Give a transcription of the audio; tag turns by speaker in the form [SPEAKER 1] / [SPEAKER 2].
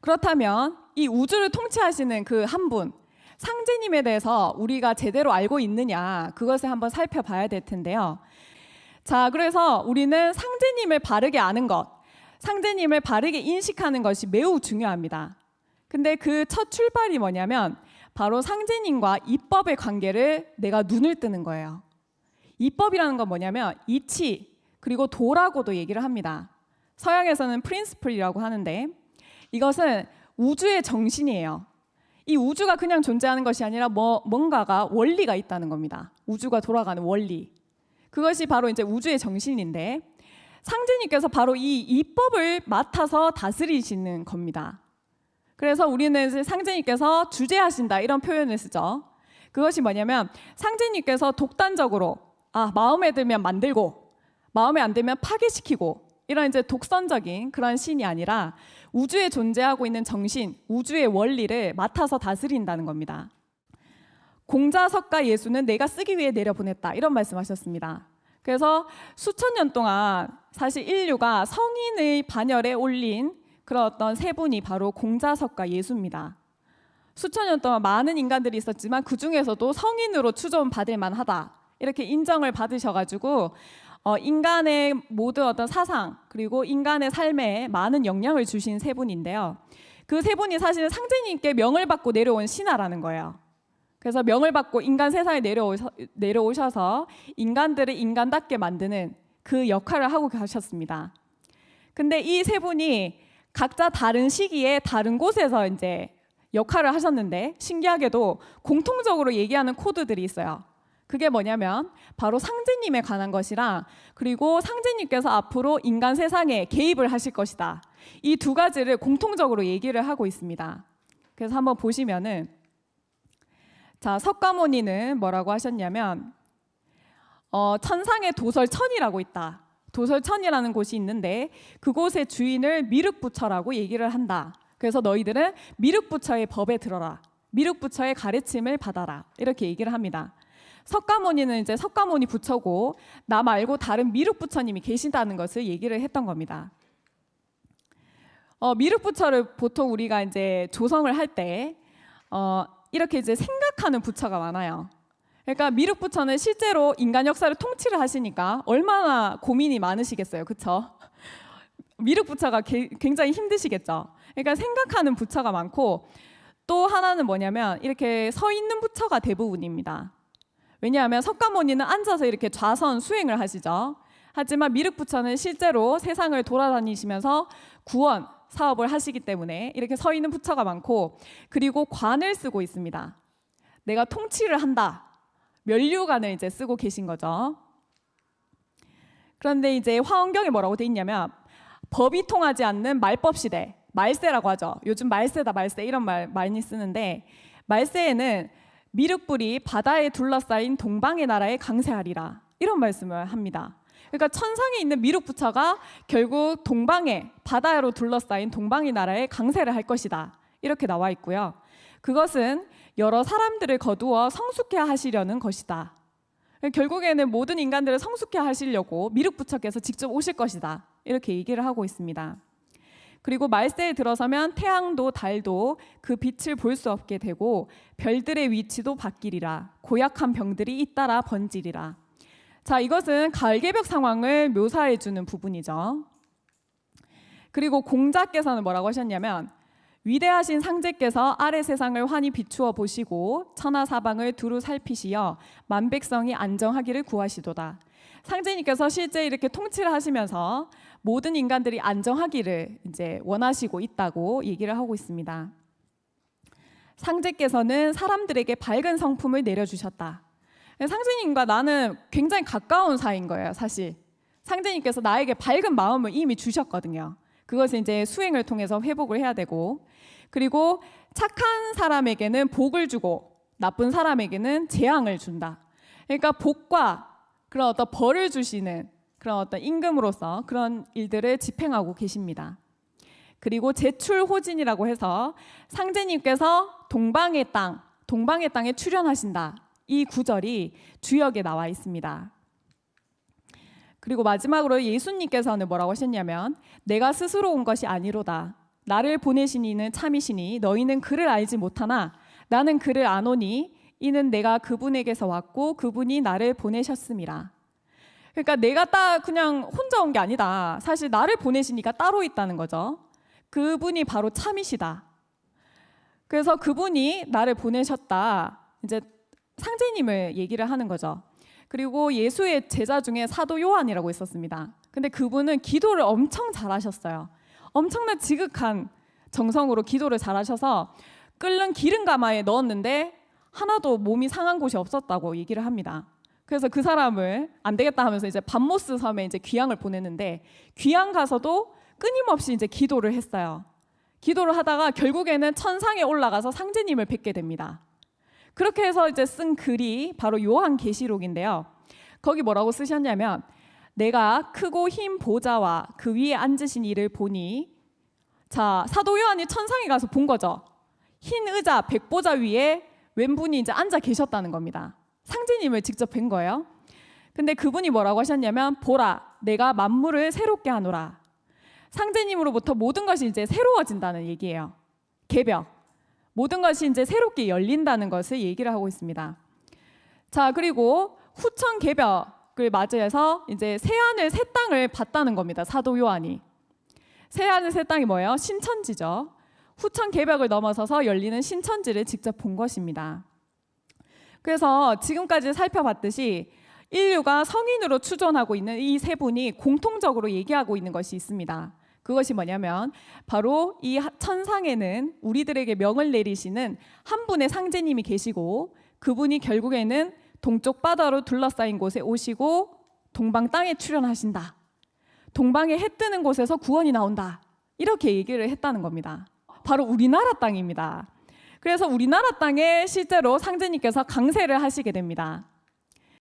[SPEAKER 1] 그렇다면 이 우주를 통치하시는 그 한 분, 상제님에 대해서 우리가 제대로 알고 있느냐, 그것을 한번 살펴봐야 될 텐데요. 자, 그래서 우리는 상제님을 바르게 아는 것, 상제님을 바르게 인식하는 것이 매우 중요합니다. 근데 그 첫 출발이 뭐냐면 바로 상제님과 이법의 관계를 내가 눈을 뜨는 거예요. 이법이라는 건 뭐냐면 이치, 그리고 도라고도 얘기를 합니다. 서양에서는 프린시플이라고 하는데 이것은 우주의 정신이에요. 이 우주가 그냥 존재하는 것이 아니라 뭔가가 원리가 있다는 겁니다. 우주가 돌아가는 원리. 그것이 바로 이제 우주의 정신인데 상제님께서 바로 이 이법을 맡아서 다스리시는 겁니다. 그래서 우리는 이제 상제님께서 주재하신다 이런 표현을 쓰죠. 그것이 뭐냐면 상제님께서 독단적으로 마음에 들면 만들고 마음에 안 들면 파괴시키고 이런 이제 독선적인 그런 신이 아니라 우주에 존재하고 있는 정신, 우주의 원리를 맡아서 다스린다는 겁니다. 공자석가 예수는 내가 쓰기 위해 내려보냈다 이런 말씀하셨습니다. 그래서 수천 년 동안 사실 인류가 성인의 반열에 올린 그런 어떤 세 분이 바로 공자석가 예수입니다. 수천 년 동안 많은 인간들이 있었지만 그 중에서도 성인으로 추존받을 만하다 이렇게 인정을 받으셔가지고 인간의 모든 어떤 사상 그리고 인간의 삶에 많은 영향을 주신 세 분인데요. 그 세 분이 사실은 상제님께 명을 받고 내려온 신하라는 거예요. 그래서 명을 받고 인간 세상에 내려오셔서 인간들을 인간답게 만드는 그 역할을 하고 가셨습니다. 근데 이 세 분이 각자 다른 시기에 다른 곳에서 이제 역할을 하셨는데 신기하게도 공통적으로 얘기하는 코드들이 있어요. 그게 뭐냐면 바로 상제님에 관한 것이랑 그리고 상제님께서 앞으로 인간 세상에 개입을 하실 것이다. 이 두 가지를 공통적으로 얘기를 하고 있습니다. 그래서 한번 보시면은 자, 석가모니는 뭐라고 하셨냐면 천상에 도설천이라고 있다. 도설천이라는 곳이 있는데 그곳의 주인을 미륵부처라고 얘기를 한다. 그래서 너희들은 미륵부처의 법에 들어라. 미륵부처의 가르침을 받아라. 이렇게 얘기를 합니다. 석가모니는 이제 석가모니 부처고 나 말고 다른 미륵부처님이 계신다는 것을 얘기를 했던 겁니다. 미륵부처를 보통 우리가 이제 조성을 할 때 이렇게 이제 생각하는 부처가 많아요. 그러니까 미륵부처는 실제로 인간 역사를 통치를 하시니까 얼마나 고민이 많으시겠어요, 그렇죠? 미륵부처가 굉장히 힘드시겠죠. 그러니까 생각하는 부처가 많고 또 하나는 뭐냐면 이렇게 서 있는 부처가 대부분입니다. 왜냐하면 석가모니는 앉아서 이렇게 좌선 수행을 하시죠. 하지만 미륵부처는 실제로 세상을 돌아다니시면서 구원 사업을 하시기 때문에 이렇게 서 있는 부처가 많고 그리고 관을 쓰고 있습니다. 내가 통치를 한다. 면류관을 이제 쓰고 계신 거죠. 그런데 이제 화엄경에 뭐라고 돼 있냐면 법이 통하지 않는 말법 시대, 말세라고 하죠. 요즘 말세다 말세 이런 말 많이 쓰는데 말세에는 미륵불이 바다에 둘러싸인 동방의 나라에 강세하리라 이런 말씀을 합니다. 그러니까 천상에 있는 미륵부처가 결국 동방에 바다로 둘러싸인 동방의 나라에 강세를 할 것이다 이렇게 나와 있고요. 그것은 여러 사람들을 거두어 성숙해 하시려는 것이다. 결국에는 모든 인간들을 성숙해 하시려고 미륵부처께서 직접 오실 것이다 이렇게 얘기를 하고 있습니다. 그리고 말세에 들어서면 태양도 달도 그 빛을 볼 수 없게 되고 별들의 위치도 바뀌리라. 고약한 병들이 잇따라 번지리라. 자, 이것은 가을개벽 상황을 묘사해 주는 부분이죠. 그리고 공자께서는 뭐라고 하셨냐면 위대하신 상제께서 아래 세상을 환히 비추어 보시고 천하 사방을 두루 살피시어 만백성이 안정하기를 구하시도다. 상제님께서 실제 이렇게 통치를 하시면서 모든 인간들이 안정하기를 이제 원하시고 있다고 얘기를 하고 있습니다. 상제께서는 사람들에게 밝은 성품을 내려주셨다. 상제님과 나는 굉장히 가까운 사이인 거예요, 사실. 상제님께서 나에게 밝은 마음을 이미 주셨거든요. 그것을 이제 수행을 통해서 회복을 해야 되고, 그리고 착한 사람에게는 복을 주고 나쁜 사람에게는 재앙을 준다. 그러니까 복과 그런 어떤 벌을 주시는 그런 어떤 임금으로서 그런 일들을 집행하고 계십니다. 그리고 제출호진이라고 해서 상제님께서 동방의 땅에 출현하신다. 이 구절이 주역에 나와 있습니다. 그리고 마지막으로 예수님께서는 뭐라고 하셨냐면 내가 스스로 온 것이 아니로다. 나를 보내신 이는 참이시니 너희는 그를 알지 못하나 나는 그를 아노니 이는 내가 그분에게서 왔고 그분이 나를 보내셨음이라. 그러니까 내가 딱 그냥 혼자 온 게 아니다. 사실 나를 보내신 이가 따로 있다는 거죠. 그분이 바로 참이시다. 그래서 그분이 나를 보내셨다. 이제 상제님을 얘기를 하는 거죠. 그리고 예수의 제자 중에 사도 요한이라고 있었습니다. 근데 그분은 기도를 엄청 잘하셨어요. 엄청난 지극한 정성으로 기도를 잘하셔서 끓는 기름 가마에 넣었는데 하나도 몸이 상한 곳이 없었다고 얘기를 합니다. 그래서 그 사람을 안 되겠다 하면서 이제 밤모스 섬에 이제 귀향을 보냈는데 귀향 가서도 끊임없이 이제 기도를 했어요. 기도를 하다가 결국에는 천상에 올라가서 상제님을 뵙게 됩니다. 그렇게 해서 이제 쓴 글이 바로 요한계시록인데요. 거기 뭐라고 쓰셨냐면 내가 크고 흰 보좌와 그 위에 앉으신 이를 보니, 자, 사도 요한이 천상에 가서 본 거죠. 흰 의자 백보좌 위에 왼분이 이제 앉아 계셨다는 겁니다. 상제님을 직접 뵌 거예요. 근데 그분이 뭐라고 하셨냐면 보라 내가 만물을 새롭게 하노라. 상제님으로부터 모든 것이 이제 새로워진다는 얘기예요. 개벽. 모든 것이 이제 새롭게 열린다는 것을 얘기를 하고 있습니다. 자, 그리고 후천 개벽을 맞이해서 이제 새하늘 새 땅을 봤다는 겁니다. 사도 요한이. 새하늘 새 땅이 뭐예요? 신천지죠. 후천 개벽을 넘어서서 열리는 신천지를 직접 본 것입니다. 그래서 지금까지 살펴봤듯이 인류가 성인으로 추존하고 있는 이 세 분이 공통적으로 얘기하고 있는 것이 있습니다. 그것이 뭐냐면 바로 이 천상에는 우리들에게 명을 내리시는 한 분의 상제님이 계시고 그분이 결국에는 동쪽 바다로 둘러싸인 곳에 오시고 동방 땅에 출현하신다. 동방에 해 뜨는 곳에서 구원이 나온다. 이렇게 얘기를 했다는 겁니다. 바로 우리나라 땅입니다. 그래서 우리나라 땅에 실제로 상제님께서 강세를 하시게 됩니다.